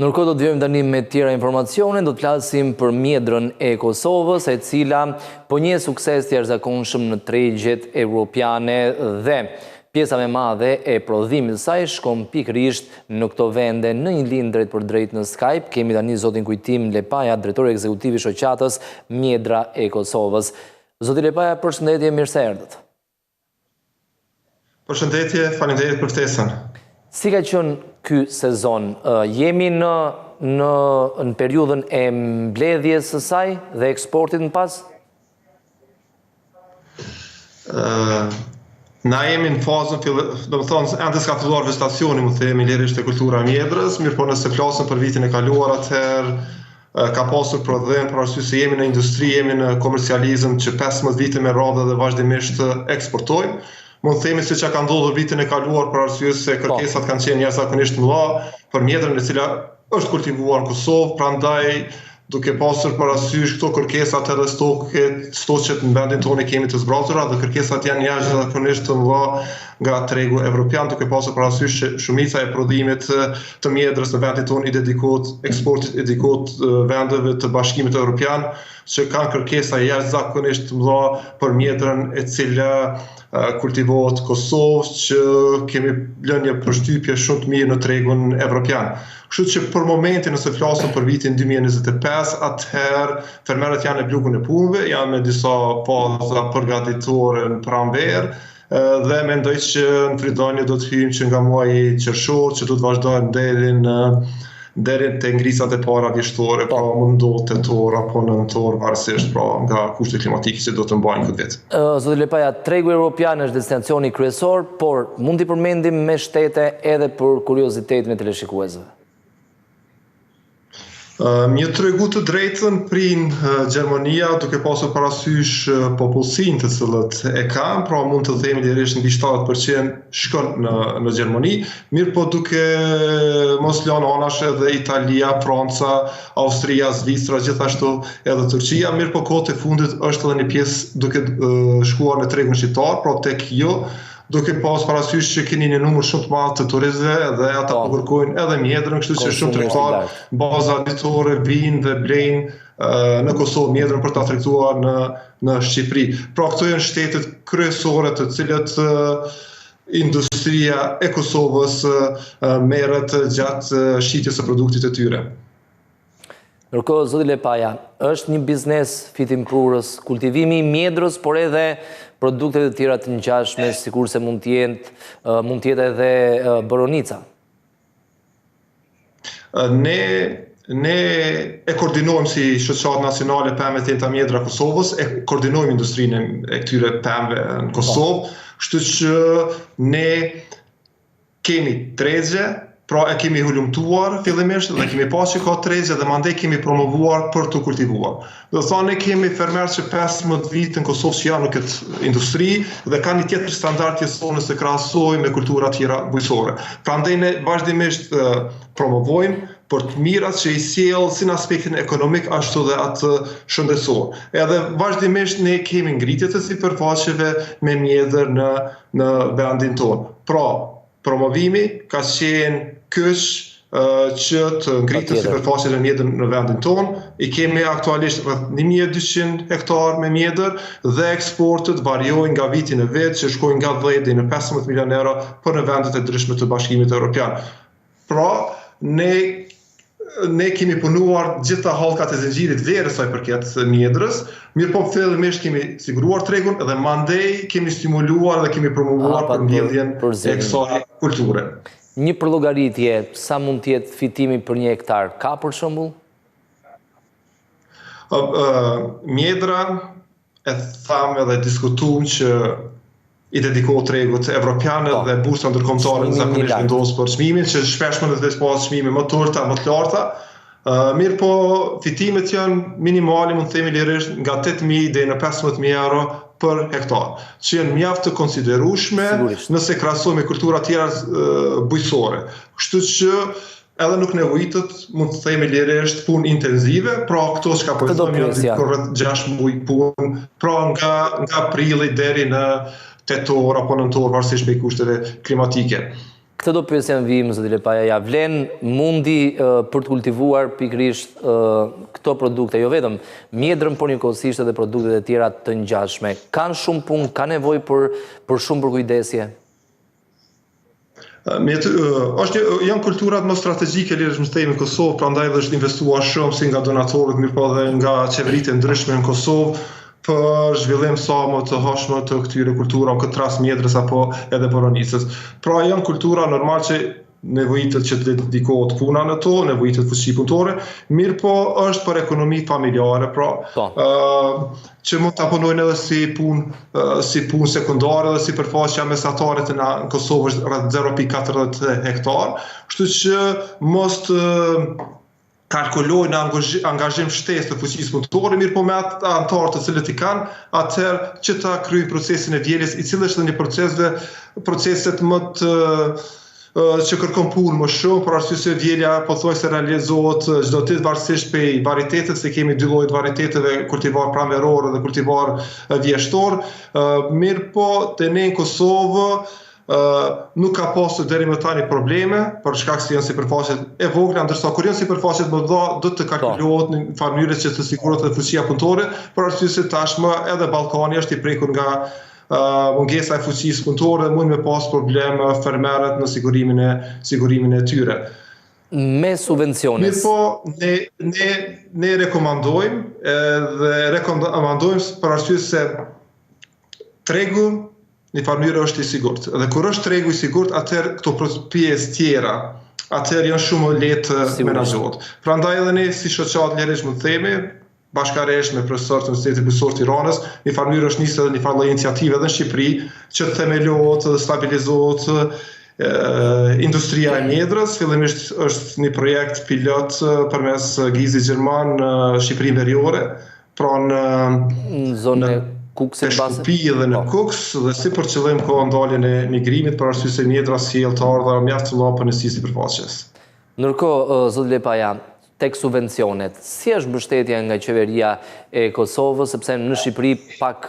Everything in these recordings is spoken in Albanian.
Nërkohë do të vjojmë tani me tjera informacione, do të flasim për mjedrën e Kosovës, e cila po njeh sukses të jashtëzakonshëm në tregjet evropiane dhe pjesa më e madhe e prodhimit të saj shkon pikërisht në këto vende në një linjë drejt për drejt në Skype. Kemi tani zotin Kujtim Lepaja, drejtori ekzekutiv i shoqatës Mjedra e Kosovës. Zoti Lepaja, përshëndetje, mirë se erdhët. Përshëndetje, faleminderit për ftesën. Si ka qenë ky sezon? Jemi në periudhën e mbledhjes së saj dhe eksportit në pas? Na jemi në fazën, do të thonë, ende s'ka filluar vegetacioni, më themi, lirisht e kultura e mjedrës, mirë po nëse flasim për vitin e kaluar, atëherë ka pasur prodhim, për arsye se jemi në industri, jemi në komercializëm që 15 vite me radhë dhe vazhdimisht eksportojmë. Mund të themi se që ka ndodhur vitin e kaluar për arsye se kërkesat kanë qenë jashtëzakonisht mëdha për mjedrën e cila është kultivuar në Kosovë, prandaj duke pasur parasysh këto kërkesat edhe stoqet në vendin tonë kemi të zbratura dhe kërkesat janë jashtëzakonisht të mëdha nga tregu evropian, duke pasur parasysh që shumica e prodhimit të mjedrës në vendin tonë i dedikohet eksportit, i dedikohet vendeve të Bashkimit Evropian, që kanë kërkesa jashtëzakonisht të mëdha për mjedrën e cila kultivohet Kosovë, që kemi lënë një përshtypje shumë të mirë në tregun evropian. Kështu që për momentin nëse flasim për vitin 2025, atëherë fermerët janë në blokun e punëve, janë me disa faza përgatitore në pranverë, dhe mendoj që në Fridhënie do të hyjmë që nga muaji qershor, që do të vazhdojmë deri te ngrisat e para vjeshtore, pra mund ndodhë tetor apo nëntor, varësisht pra nga kushtet klimatike që do të mbajnë këtë vit. Zoti Lepaja, tregu evropian është destinacioni kryesor, por mund t'i përmendim me shtete edhe për kuriozitetin e teleshikuesve. Një tregu të drejtën prin Gjermania, duke pasur parasysh popullsinë të cilët e kanë, pra mund të themi lirisht mbi 70% shkon në Gjermani, mirë po duke mos lënë anash edhe Italia, Franca, Austria, Zvicra, gjithashtu edhe Turqia, mirë po kohët e fundit është edhe një pjesë duke shkuar në tregun shqiptar, pra tek jo, duke pas parasysh që keni një numër shumë të madh të turistëve dhe ata po kërkojnë edhe mjedrën, kështu që shumë tregtar baza ditore vijnë dhe blejnë në Kosovë mjedrën për ta tregtuar në Shqipëri. Pra këto janë shtetet kryesore të cilët industria e Kosovës merret gjatë shitjes së produktit të tyre. Ndërkohë, zoti Lepaja, është një biznes fitimprurës, kultivimi i mjedrës, por edhe produktet e tjera të ngjashme, sikurse mund të jetë edhe boronica. Ne e koordinojmë si shoqatë nacionale pemëve të mjedra Kosovës, e koordinojmë industrinë e këtyre pemëve në Kosovë, kështu që ne kemi tregje, pra e kemi hulumtuar fillimisht dhe kemi pasur që ka tregje dhe mandej kemi promovuar për të kultivuar. Do të thonë ne kemi fermerë që 15 vite në Kosovë që janë në këtë industri dhe kanë një tjetër standard jetësor nëse krahasojmë me kultura tjera bujqësore. Prandaj ne vazhdimisht promovojmë për të mirat që i sjell si në aspektin ekonomik ashtu dhe atë shëndetësor. Edhe vazhdimisht ne kemi ngritje të sipërfaqeve me mjedër në vendin tonë. Pra, promovimi ka qenë kyç që të ngritë sipërfaqen e mjedrën në vendin tonë. I kemi aktualisht rreth 1200 hektar me mjedër dhe eksportet variojnë nga viti në vit, që shkojnë nga 10 deri në 15 milion euro për në vendet e ndryshme të Bashkimit Evropian. Pra, ne kemi punuar gjitha hallkat e zinxhirit verës sa i përket mjedrës, mirë po fillimisht kemi siguruar tregun dhe mandej kemi stimuluar dhe kemi promovuar për mbledhjen e kësaj kulture. Një përllogaritje, sa mund të jetë fitimi për një hektar, ka për shembull? Mjedra e thamë dhe diskutuam që i dedikohet tregut evropian dhe bursa ndërkombëtare zakonisht vendos për çmimin, që shpesh mund të pas çmime më të ulta, më të larta. Mirë po fitimet janë minimale, mund të themi lirisht nga 8.000 deri në 15.000 euro për hektar, që janë mjaft të konsiderueshme nëse krahasojmë me kultura tjera bujqësore. Kështu që edhe nuk nevojitet, mund të themi lirisht, punë intensive, pra këto që ka përgjithësisht janë rreth 6 muaj punë, pra nga prilli deri në tetor apo nëntor, varësisht me kushteve klimatike. Këtë do pyesjem vim, zoti Lepaja, ja vlen mundi për të kultivuar pikërisht këto produkte, jo vetëm mjedrën, por njëkohësisht edhe produktet e tjera të ngjashme. Kanë shumë punë, ka nevojë për shumë përkujdesje? Janë kulturat më strategjike lidhur me në Kosovë, prandaj dhe është investuar shumë si nga donatorët, mirë po dhe nga qeveritë e ndryshme në Kosovë për zhvillim sa më të hashme të këtyre kulturave, këtë rast mjedrës apo edhe boronicës. Pra janë kultura normal që nevojitet që të dedikohet puna në to, nevojitet fuqi punëtore, mirë po është për ekonomi familjare, pra që mund të punojnë edhe si punë sekundare dhe si përfaqësia mesatare në Kosovë është rreth 0.40 hektar, kështu që mos kalkulojnë angazhim shtesë të fuqisë punëtore, mirë po me atë antarë të cilët i kanë, atëherë që ta kryejnë procesin e vjeljes, i cili është një proceset më të që kërkon punë më shumë, për arsye se vjelja pothuajse realizohet çdo ditë varësisht prej varitetit, se kemi dy lloje variteteve, kultivar pranveror dhe kultivar vjeshtor. Mirë po te ne në Kosovë nuk ka pasur deri më tani probleme, për shkak se janë sipërfaqet e vogla, ndërsa kur janë sipërfaqet më të mëdha do të kalkulohet në farë mënyrë që të sigurohet edhe fuqia punëtore, për arsye se tashmë edhe Ballkani është i prekur nga mungesa e fuqisë punëtore dhe mund me pas problem fermerët në sigurimin e tyre. Me subvenciones. Mirë po, ne rekomandojmë për arsye se tregu në farë mënyrë është i sigurt. Dhe kur është tregu i sigurt, atëherë këto pjesë tjera, atëherë janë shumë lehtë menaxhohet. Prandaj edhe ne si shoqat Lerish mund të themi, bashkërisht me profesorët e Universitetit Bujqësor të Tiranës, në farë mënyrë është nisur edhe një farë iniciative edhe në Shqipëri që të themelohet dhe stabilizohet industria e mjedrës. Fillimisht është një projekt pilot përmes GIZ-i gjerman në Shqipërinë Veriore, pra në zonë e Shkupi dhe në Kuks, dhe si për qëllim ka ndaljen e migrimit, për arsye se mjedra sjell të ardha mjaft të mëdha për njësi sipërfaqes. Ndërkohë, zoti Lepaja, tek subvencionet, si është mbështetja nga qeveria e Kosovës, sepse në Shqipëri pak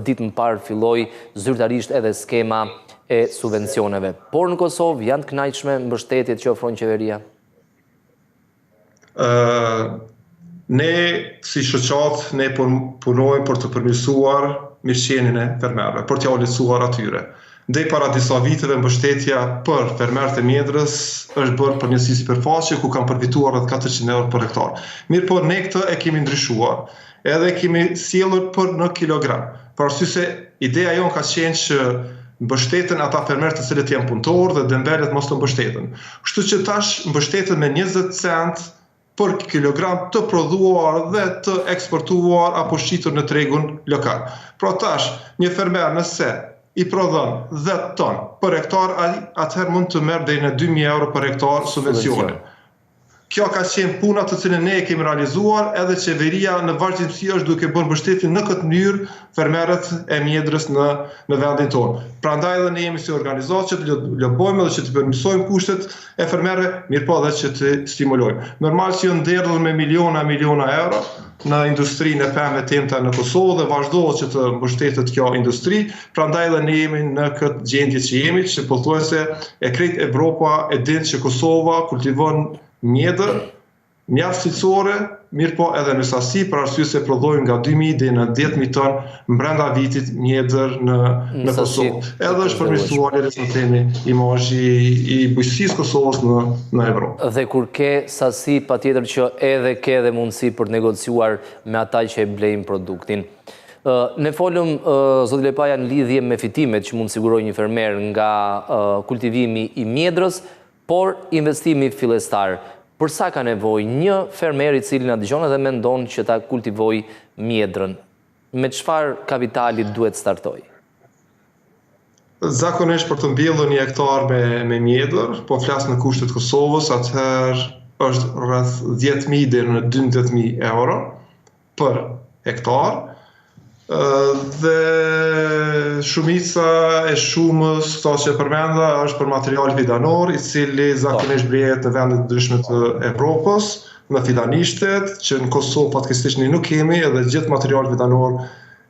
ditë më parë filloi zyrtarisht edhe skema e subvencioneve. Por në Kosovë janë të kënaqshme mbështetjet që ofron qeveria? Ne, si shoqat, ne punojmë për të përmirësuar mirëqenien e fermerëve, për t'ia lehtësuar atyre. Deri para disa viteve mbështetja për fermerët e mjedrës është bërë për njësi sipërfaqe ku kanë përfituar rreth 400 euro për hektar. Mirë po ne këtë e kemi ndryshuar, edhe kemi sjellur për në kilogram. Për arsye se ideja jonë ka qenë që mbështeten ata fermerë të cilët janë punëtorë dhe dëmbelet mos të mbështeten. Kështu që tash mbështeten me 20 cent për kilogram të prodhuar dhe të eksportuar apo shqitur në tregun lokal. Pra tash, një fermer nëse i prodhon 10 ton për hektar, atëherë mund të merr deri në 2000 euro për hektar subvencione. Kjo ka qenë puna të cilën ne e kemi realizuar, edhe qeveria në vazhdimsi është duke bërë mbështetje në këtë mënyrë fermerët e mjedrës në vendin tonë. Prandaj edhe ne jemi si organizatë që të lobojmë dhe që të përmirësojmë kushtet e fermerëve, mirë po edhe që të stimulojmë. Normal që janë nderdhur me miliona euro në industrinë e pemëve temta në Kosovë dhe vazhdohet që të mbështetet kjo industri, prandaj edhe ne jemi në këtë gjendje që jemi, që pothuajse e krejt Evropa e din që Kosova kultivon mjedër, mjaft cilësore, mirë po edhe në sasi, për arsye se prodhojnë nga 2000 deri në 10.000 ton brenda vitit mjedër në Kosovë. Edhe është përmirësuar imazhi i bujqësisë Kosovës në Evropë. Dhe kur ke sasi, patjetër që edhe ke dhe mundësi për të negociuar me ata që e blejnë produktin. Ne folëm, zoti Lepaja, në lidhje me fitimet që mund sigurojë një fermer nga kultivimi i mjedrës, por investimi fillestar. Për sa ka nevojë një fermer i cili na dëgjon dhe mendon që ta kultivoj mjedrën? Me çfarë kapitali duhet startoj? Zakonisht për të mbjellur një hektar me mjedër, po flas në kushtet Kosovës, atëherë është rreth 10.000 deri në 12.000 euro për hektar. Dhe shumica e shumës këto që përmenda është për material fidanor, i cili zakonisht blihet në vende të ndryshme të Evropës, në fidanishtet, që në Kosovë fatkeqësisht ne nuk kemi, edhe gjithë material fidanor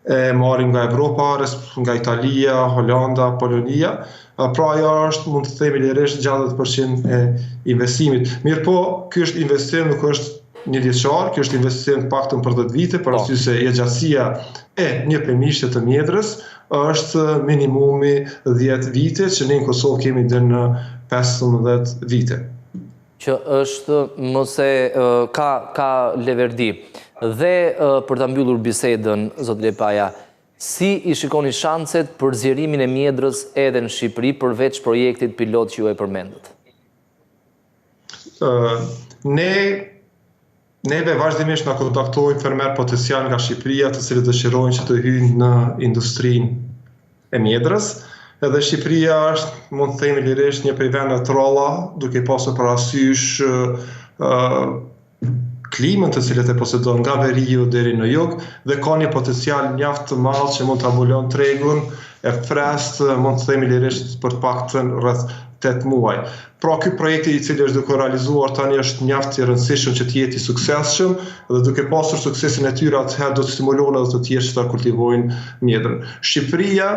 e marrim nga Evropa, nga Italia, Holanda, Polonia. Pra ajo është, mund të themi lirisht, 60% e investimit. Mirë po, ky është investim, nuk është një vjeçar, ky është investim paktën për 10 vite, për arsye se gjatësia e një pemishje të mjedrës është minimumi 10 vite, që ne në Kosovë kemi dhe në 15 vite. Që është mëse ka leverdi. Dhe për të mbyllur bisedën, Zoti Lepaja, si i shikoni shanset për zgjerimin e mjedrës edhe në Shqipëri përveç projektit pilot që ju e përmendët? Neve vazhdimisht na kontaktojnë fermer potencial nga Shqipëria, të cilët dëshirojnë që të hyjnë në industrinë e mjedrës. Edhe Shqipëria është, mund të themi lirisht, një prej vendeve të ralla, duke pasur parasysh klimën të cilët e posedon nga veriu deri në jug, dhe ka një potencial mjaft të madh që mund të ambulon tregun e freskët, mund të themi lirisht për të paktën rreth 8 muaj. Pra ky projekti i cili është duke realizuar tani është mjaft i rëndësishëm që të jetë i suksesshëm, dhe duke pasur suksesin e tyre atëherë do të stimulojnë edhe të tjerë që ta kultivojnë mjedrën. Shqipëria,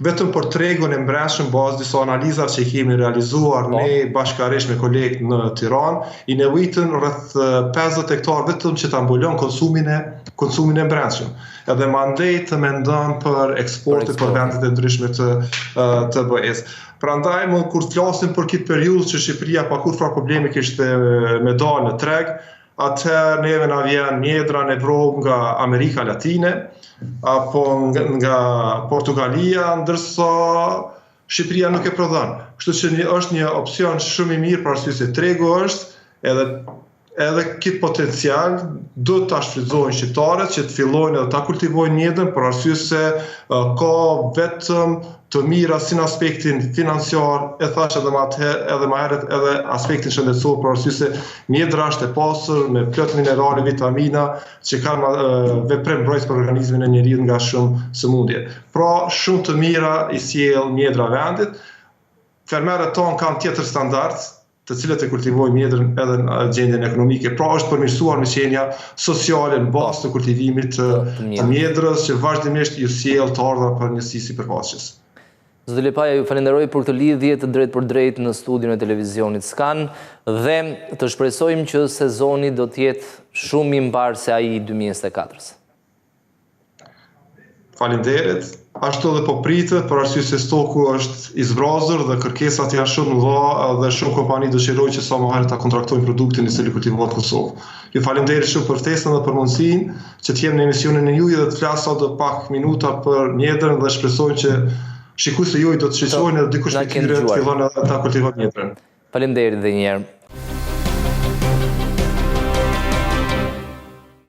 vetëm për tregun e brendshëm, bazë disa analizave që i kemi realizuar ne bashkërisht me kolegët në Tiranë, i nevojitën rreth 50 hektar vetëm që ta mbulon konsumin e brendshëm. Edhe mandej të mendon për eksporte për vendet e ndryshme të BE-s. Prandaj, kur flasim për këtë periudhë që Shqipëria pa kurrë problemi kishte me dalë në treg, atëherë neve na vjen mjedra në Evropë nga Amerika Latine, apo nga Portugalia, ndërsa Shqipëria nuk e prodhon. Kështu që është një opsion shumë i mirë për arsye se tregu është edhe këtë potencial do ta shfrytëzojnë shqiptarët që të fillojnë edhe ta kultivojnë mjedrën, për arsye se ka vetëm të mira si në aspektin financiar, e thash edhe më herët edhe aspektin shëndetësor, për arsye se mjedra është e pasur me plot minerale, vitamina që kanë veprim mbrojtës për organizmin e njeriut nga shumë sëmundje. Pra shumë të mira i sjell mjedra vendit. Fermerët tonë kanë tjetër standard, të cilët e kultivojnë mjedrën edhe në gjendjen ekonomike. Pra është përmirësuar mirëqenia sociale në bazë të kultivimit të mjedrës, që vazhdimisht ju sjell të ardha për njësi sipërfaqes. Zoti Lepaja, ju falenderoj për këtë lidhje të drejt për drejt në studion e televizionit Skan, dhe të shpresojmë që sezoni do të jetë shumë i mbar se ai i 2024-s. Faleminderit. Ashtu edhe po pritet, për arsye se stoku është i zbrazur dhe kërkesat janë shumë të mëdha dhe shumë kompani dëshirojnë që sa më herët ta kontraktojnë produktin i cili kultivohet në Kosovë. Ju falenderoj shumë për ftesën dhe për mundësinë që të jem në emisionin e juaj dhe të flas sot pak minuta për mjedrën, dhe shpresojmë që shikuesit e juaj do të shqetësohen edhe dikush prej tyre të fillon ta kultivojnë mjedrën. Faleminderit edhe një herë.